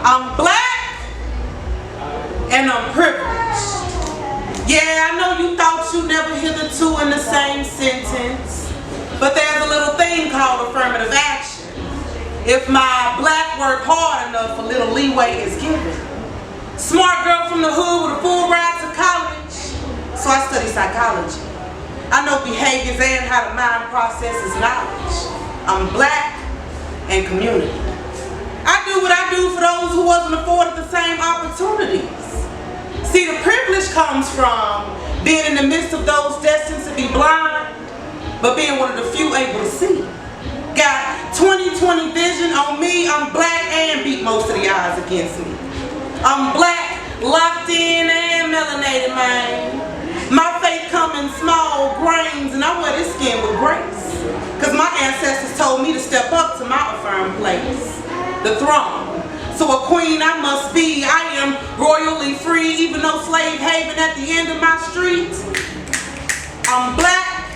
I'm black and I'm privileged. Yeah, I know you thought you never hear the two in the same sentence, but there's a little thing called affirmative action. If my black work hard enough, a little leeway is given. Smart girl from the hood with a full ride to college, so I study psychology. I know behaviors and how the mind processes knowledge. I'm black and community. I do what I do for those who wasn't afforded the same opportunities. See, the privilege comes from being in the midst of those destined to be blind, but being one of the few able to see. Got 20/20 vision on me. I'm black and beat most of the odds against me. I'm black, locked in and melanated, man. My faith come in small grains, and I wear this skin with grace. Cause my ancestors told me to step up to my affirmed place, the throne. So a queen I must be. I am royally free, even though slave haven at the end of my street. I'm black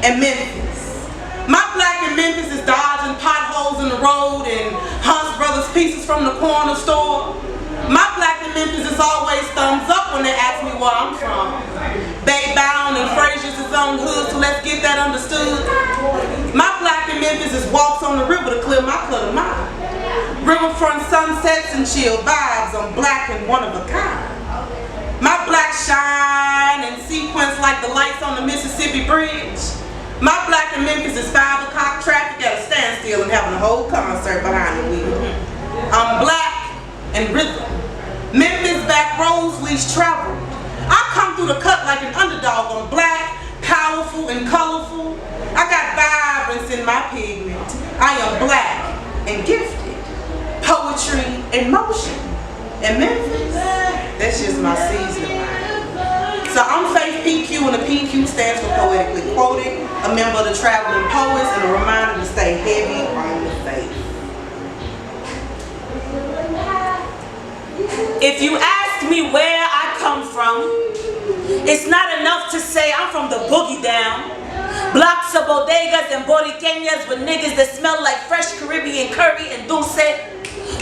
and Memphis. My black and Memphis is dodging potholes in the road and Hunt's Brothers pieces from the corner store. My black and Memphis is always thumbs up when they ask me where I'm from. Bay Bound and Frazier's his own hood, so let's get that understood. My black and Memphis is walks on the river to clear my clutter mind. Riverfront sunsets and chill vibes. I'm black and one of a kind. My black shine and sequence like the lights on the Mississippi Bridge. My black and Memphis is 5 o'clock traffic at a standstill and having a whole concert behind the wheel. I'm black and rhythm. Memphis back roads least traveled. I come through the cut like an underdog. I'm black, powerful, and colorful. I got vibrance in my pigment. I am black and gifted. Poetry in motion. And Memphis, that's just my seasoning. So I'm Faith PQ, and the PQ stands for Poetically Quoted, a member of the Traveling Poets, and a reminder to stay heavy on the faith. If you ask me where I come from, it's not enough to say I'm from the boogie down. Blocks of bodegas and boriqueñas with niggas that smell like fresh Caribbean curry and dulce.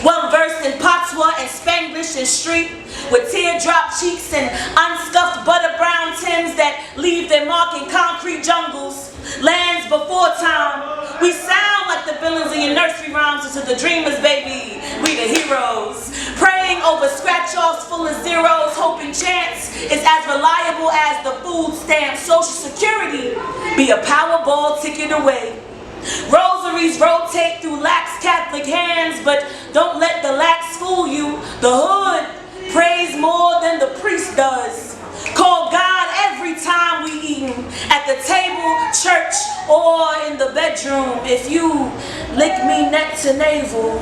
Well versed in patois and Spanglish and street, with teardrop cheeks and unscuffed butter brown Tims that leave their mark in concrete jungles. Lands before time. We sound like the villains in your nursery rhymes until the dreamers, baby. We the heroes. Praying over scratch-offs full of zeros, hoping chance is as reliable as the food stamp. Social security be a Powerball ticket away. Rosaries rotate through lax Catholic hands, but don't let the lax fool you. The hood prays more than the priest does. Call God every time we eatin', at the table, church, or in the bedroom. If you lick me neck to navel,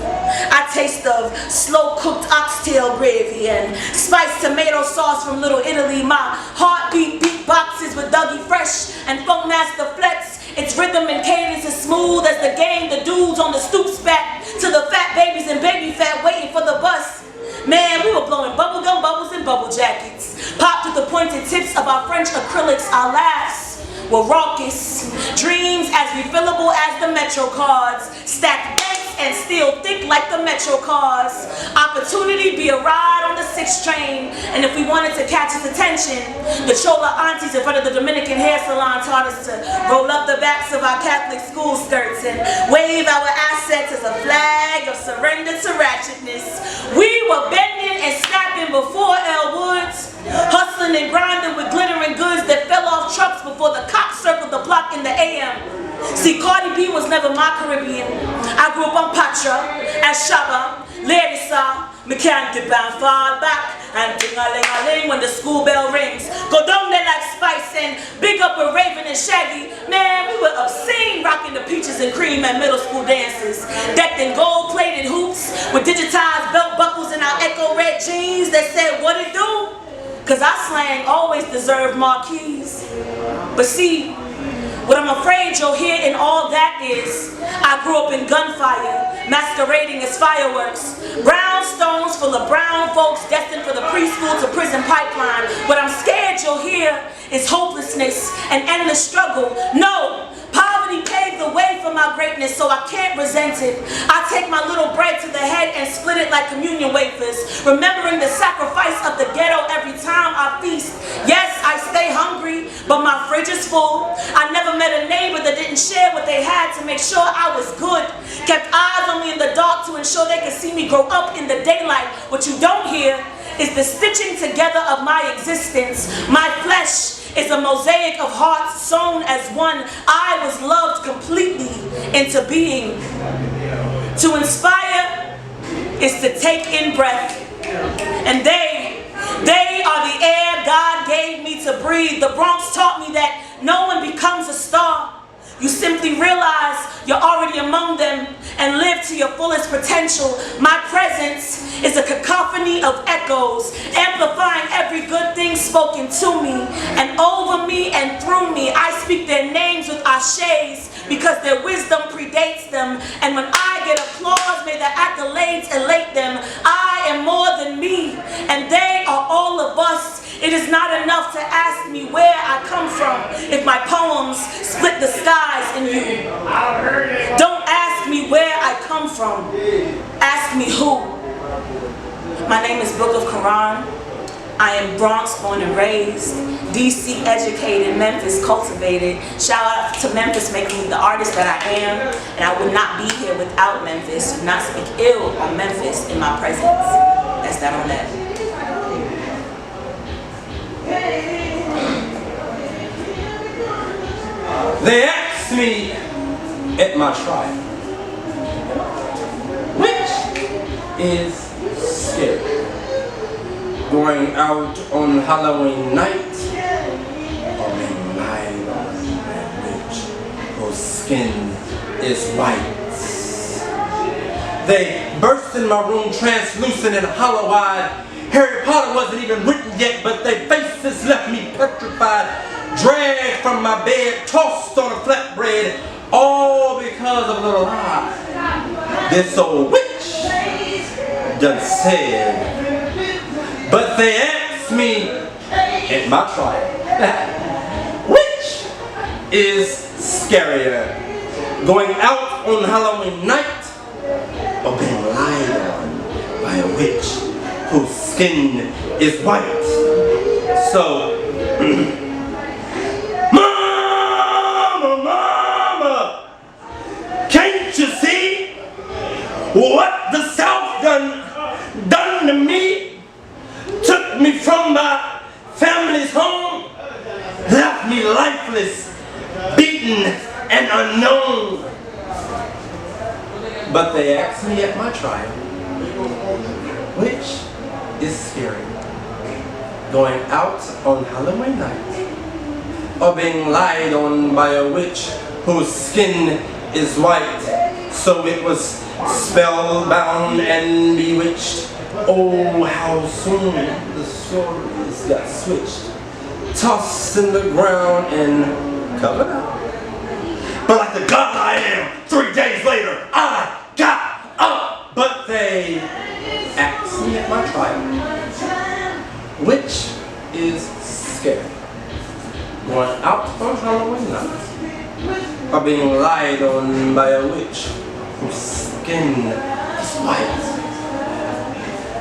I taste of slow-cooked oxtail gravy and spiced tomato sauce from Little Italy. My heartbeat beatboxes with Dougie Fresh and Funkmaster Flex. Its rhythm and cadence is smooth as the game. The dudes on the stoops back to the fat babies and baby fat waiting for the bus. Man, we were blowing bubblegum bubbles in bubble jackets. Popped with the pointed tips of our French acrylics. Our laughs were raucous. Dreams as refillable as the Metro cards. Stacked banks and still thick like the Metro cars. Opportunity be a ride on the 6 train. And if we wanted to catch its attention, the Chola aunties in front of the Dominican hair salon taught us to roll up the backs of our Catholic school skirts and wave our assets as a flag of surrender to ratchetness. We were bending and snapping before Elle Woods, hustling and grinding with glittering goods that fell off trucks before the cops circled the block in the AM. See, Cardi B was never my Caribbean. I grew up on Patra, Ashaba, Larissa, Mechanic bound fall back, and ting-a-ling-a-ling when the school bell rings. Go down there like Spice and big up with Raven and Shaggy. Man, we were obscene rocking the peaches and cream at middle school dances. Decked in gold-plated hoops with digitized belt buckles and our Echo red jeans that said, what it do? Cause our slang always deserved marquees. But see, what I'm afraid you'll hear in all that is, I grew up in gunfire, masquerading as fireworks. Brownstones full of brown folks destined for the preschool to prison pipeline. What I'm scared you'll hear is hopelessness and endless struggle. No, poverty paved paved the way for my greatness, so I can't resent it. I take my little bread to the head and split it like communion wafers, remembering the sacrifice of the ghetto every time I feast. Yes, I stay hungry, but my fridge is full. I never met a neighbor that didn't share what they had to make sure I was good. Kept eyes on me in the dark to ensure they could see me grow up in the daylight. What you don't hear is the stitching together of my existence. My flesh is a mosaic of hearts sewn as one. I was loved completely into being. To inspire is to take in breath. And they are the air God gave me to breathe. The Bronx taught me that no one becomes a star. You simply realize you're already among them and live to your fullest potential. My presence is a cacophony of echoes, amplifying every good thing spoken to me and over me and through me. I speak their names with ashes because their wisdom predates them. And when I get applause, may the accolades elate them. I am more than me, and they are all of us. It is not enough to ask me where I come from if my poems split the skies in you. Don't ask me where I come from. Ask me who. My name is Book of Quran. I am Bronx born and raised, DC educated, Memphis cultivated. Shout out to Memphis making me the artist that I am, and I would not be here without Memphis. Do not speak ill on Memphis in my presence. That's that on that. They asked me at my trial, which is scary? Going out on Halloween night or being lied on that witch whose skin is white? They burst in my room translucent and hollow-eyed. Harry Potter wasn't even written yet, but their faces left me petrified. Dragged from my bed, tossed on a flatbread, all because of a little lie this old witch done said. But they asked me at my trial, which is scarier, going out on Halloween night or being lied on by a witch whose skin is white? So, Mama, can't you see what the South done to me? Took me from my family's home, left me lifeless, beaten and unknown. But they asked me at my trial, which is scary, going out on Halloween night or being lied on by a witch whose skin is white? So it was spellbound and bewitched. Oh, how soon the stories got switched, tossed in the ground and covered up. But like the God I am, 3 days later, I got up. But they asked me at my trial, which is scary, going out on Halloween night or being lied on by a witch whose skin is white?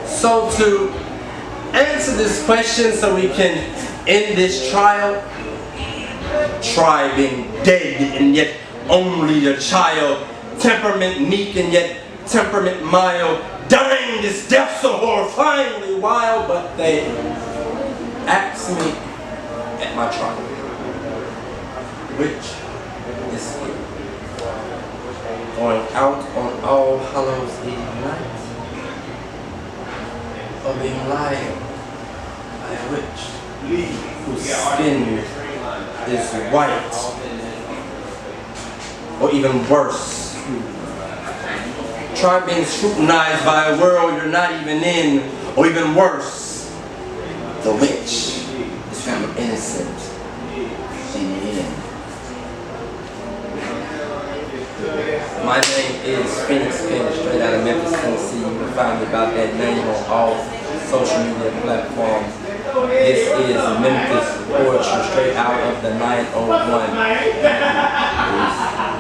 So to answer this question so we can end this trial, try being dead and yet only a child, temperament meek and yet temperament mild, dying this death so horrifyingly wild. But they asked me at my trial, which is here, going out on All Hallows Eve night or being lied by a witch whose skin is white, or even worse, try being scrutinized by a world you're not even in, or even worse, the witch is found innocent in the end. My name is Phoenix King, straight out of Memphis, Tennessee. You can find me about that name on all social media platforms. This is Memphis Poetry, straight out of the 901. Peace.